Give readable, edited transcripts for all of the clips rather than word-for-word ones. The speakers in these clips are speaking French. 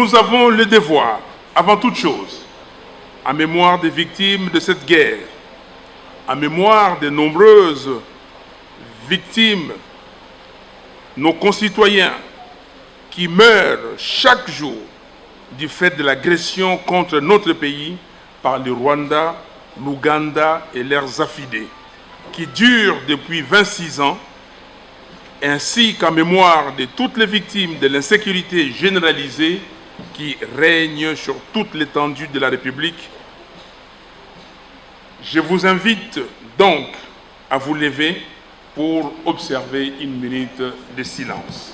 Nous avons le devoir, avant toute chose, en mémoire des victimes de cette guerre, en mémoire des nombreuses victimes, nos concitoyens qui meurent chaque jour du fait de l'agression contre notre pays par le Rwanda, l'Ouganda et leurs affidés, qui durent depuis 26 ans, ainsi qu'en mémoire de toutes les victimes de l'insécurité généralisée qui règne sur toute l'étendue de la République. Je vous invite donc à vous lever pour observer une minute de silence.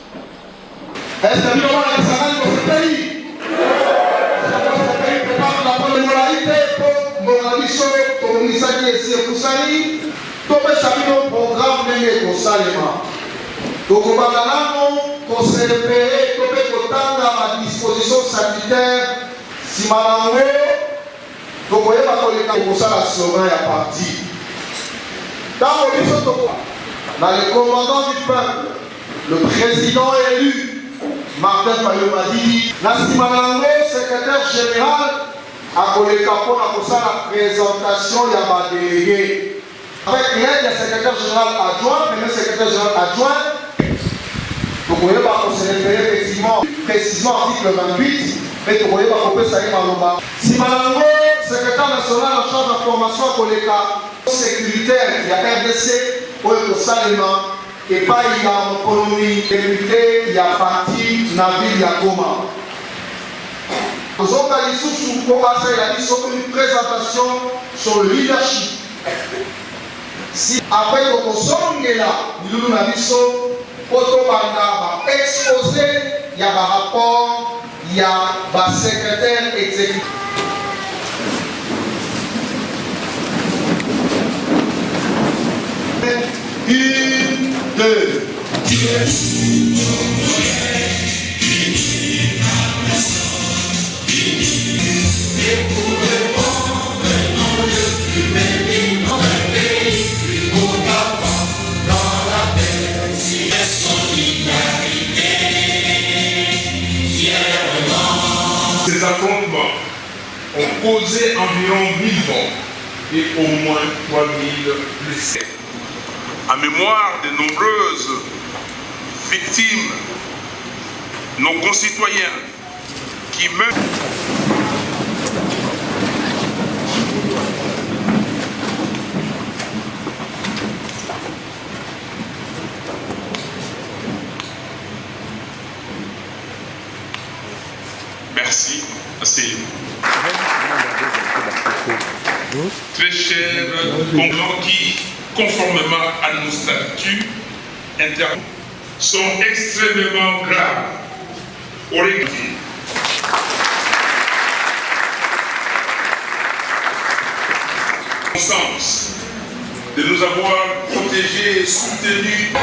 Donc, on va se référer à la disposition sanitaire. Si madame, donc on va pour ça la sauver à partir. Dans le commandant du peuple, le président élu, Martin Fayomadi, Nassimanago, secrétaire général, a collé pour la présentation de la déléguée. Avec l'aide du secrétaire général adjoint, le secrétaire général adjoint, donc on va se référer effectivement, précisément article 28, mais on va couper ça Maloba. Si Malango, secrétaire national en charge de la formation à Koleka, sécuritaire, il y a RDC, pour le Salema, et pas il y a Colombie, député, il y a parti, Navi, il y a Goma. Nous avons une présentation sur le leadership. Si après qu'on sonne là, nous avons exposé, il y a un rapport, il y a un secrétaire exécutif. Une, deux. Ces affrontements ont causé environ 1000 morts et au moins 3000 blessés. En mémoire de nombreuses victimes, nos concitoyens qui meurent. Merci, asseyez-vous. Très chers concurrents qui, conformément à nos statuts internes, sont extrêmement graves au regard sens de nous avoir protégés et soutenus.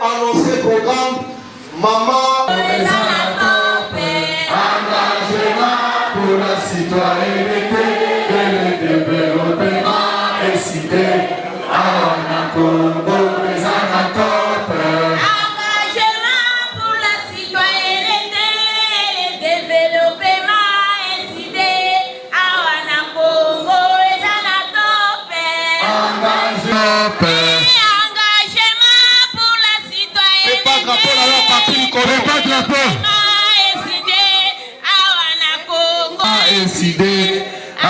Annoncé programme Maman engagement pour la citoyenneté et le développement incité à Congo les anatopes. Engagement pour la citoyenneté et le développement incité à Congo les anatopes. Engagement. Incité à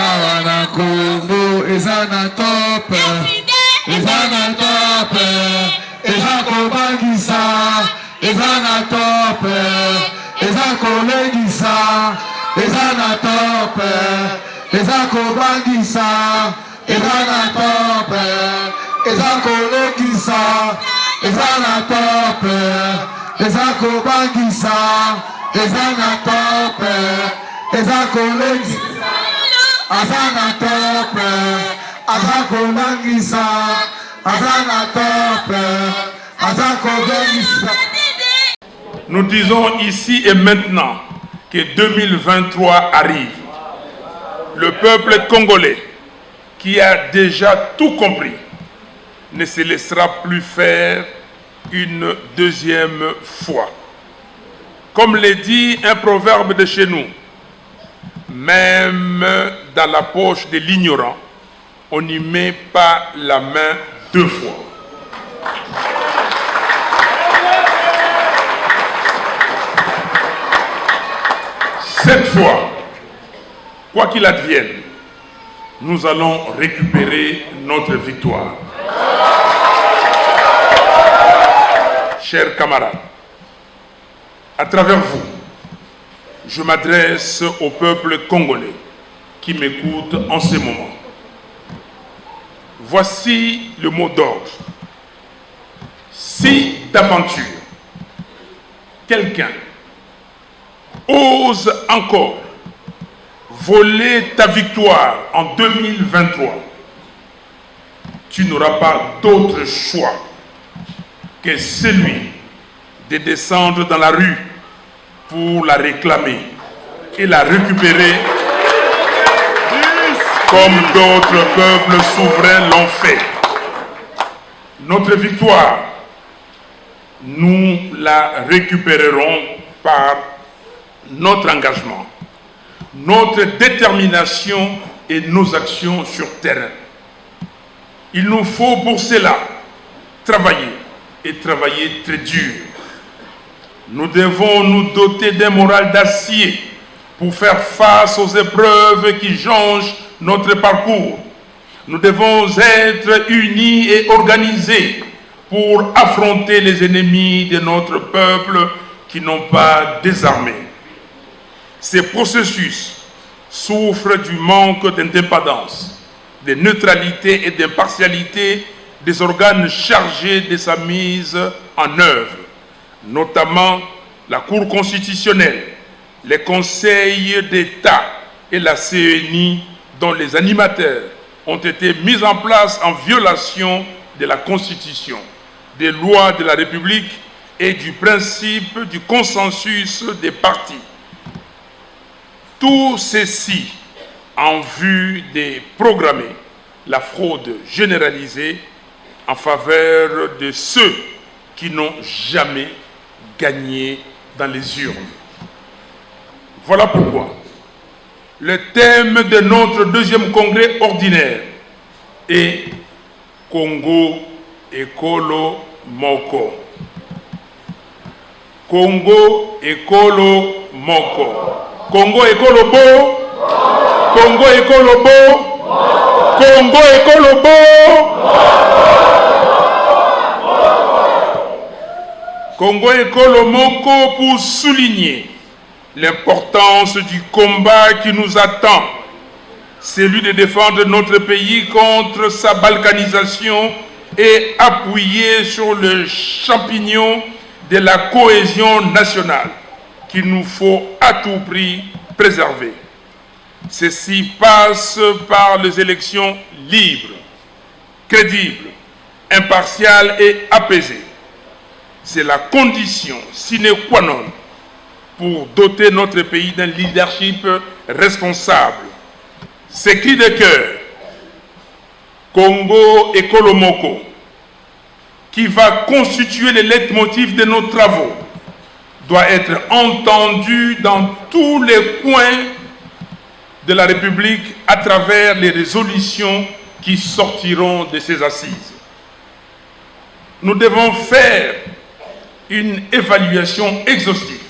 Congo les anatopes. Les anatopes. Les akobangisa. Les anatopes. Les akolengisa. Les anatopes. Les akobangisa. Les anatopes. Les akolengisa. Les anatopes. Les akobangisa. Les anatopes. Les collègues, Azana top, Azakolangisa, Azana top, Nous disons ici et maintenant que 2023 arrive. Le peuple congolais, qui a déjà tout compris, ne se laissera plus faire une deuxième fois. Comme le dit un proverbe de chez nous, même dans la poche de l'ignorant, on n'y met pas la main deux fois. Cette fois, quoi qu'il advienne, nous allons récupérer notre victoire. Chers camarades, à travers vous, je m'adresse au peuple congolais qui m'écoute en ce moment. Voici le mot d'ordre. Si d'aventure, quelqu'un ose encore voler ta victoire en 2023, tu n'auras pas d'autre choix que celui de descendre dans la rue pour la réclamer et la récupérer comme d'autres peuples souverains l'ont fait. Notre victoire, nous la récupérerons par notre engagement, notre détermination et nos actions sur terrain. Il nous faut pour cela travailler et travailler très dur. Nous devons nous doter d'un moral d'acier pour faire face aux épreuves qui jonchent notre parcours. Nous devons être unis et organisés pour affronter les ennemis de notre peuple qui n'ont pas désarmé. Ces processus souffrent du manque d'indépendance, de neutralité et d'impartialité des organes chargés de sa mise en œuvre, notamment la Cour constitutionnelle, les conseils d'État et la CENI, dont les animateurs ont été mis en place en violation de la Constitution, des lois de la République et du principe du consensus des partis. Tout ceci en vue de programmer la fraude généralisée en faveur de ceux qui n'ont jamais gagné dans les urnes. Voilà pourquoi le thème de notre deuxième congrès ordinaire est Congo Ekolo Moko. Congo Ekolo Moko. Congo Ekolo Bo. Congo Ekolo Bo. Congo Ekolo Bo. Congo Ekolo Moko pour souligner l'importance du combat qui nous attend, celui de défendre notre pays contre sa balkanisation et appuyer sur le champignon de la cohésion nationale qu'il nous faut à tout prix préserver. Ceci passe par les élections libres, crédibles, impartiales et apaisées. C'est la condition sine qua non pour doter notre pays d'un leadership responsable. Ces cris de cœur, Congo Ekolo Moko, qui va constituer le leitmotiv de nos travaux, doit être entendu dans tous les coins de la République à travers les résolutions qui sortiront de ces assises. Nous devons faire une évaluation exhaustive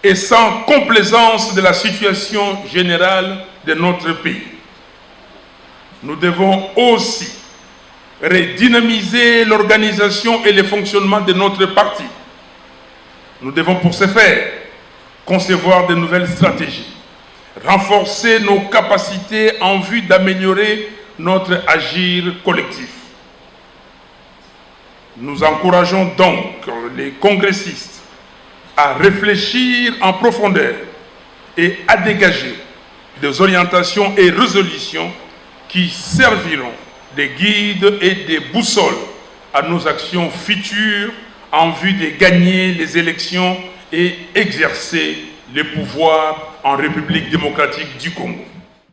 et sans complaisance de la situation générale de notre pays. Nous devons aussi redynamiser l'organisation et le fonctionnement de notre parti. Nous devons pour ce faire concevoir de nouvelles stratégies, renforcer nos capacités en vue d'améliorer notre agir collectif. Nous encourageons donc les congressistes à réfléchir en profondeur et à dégager des orientations et résolutions qui serviront de guides et de boussoles à nos actions futures en vue de gagner les élections et exercer le pouvoir en République démocratique du Congo.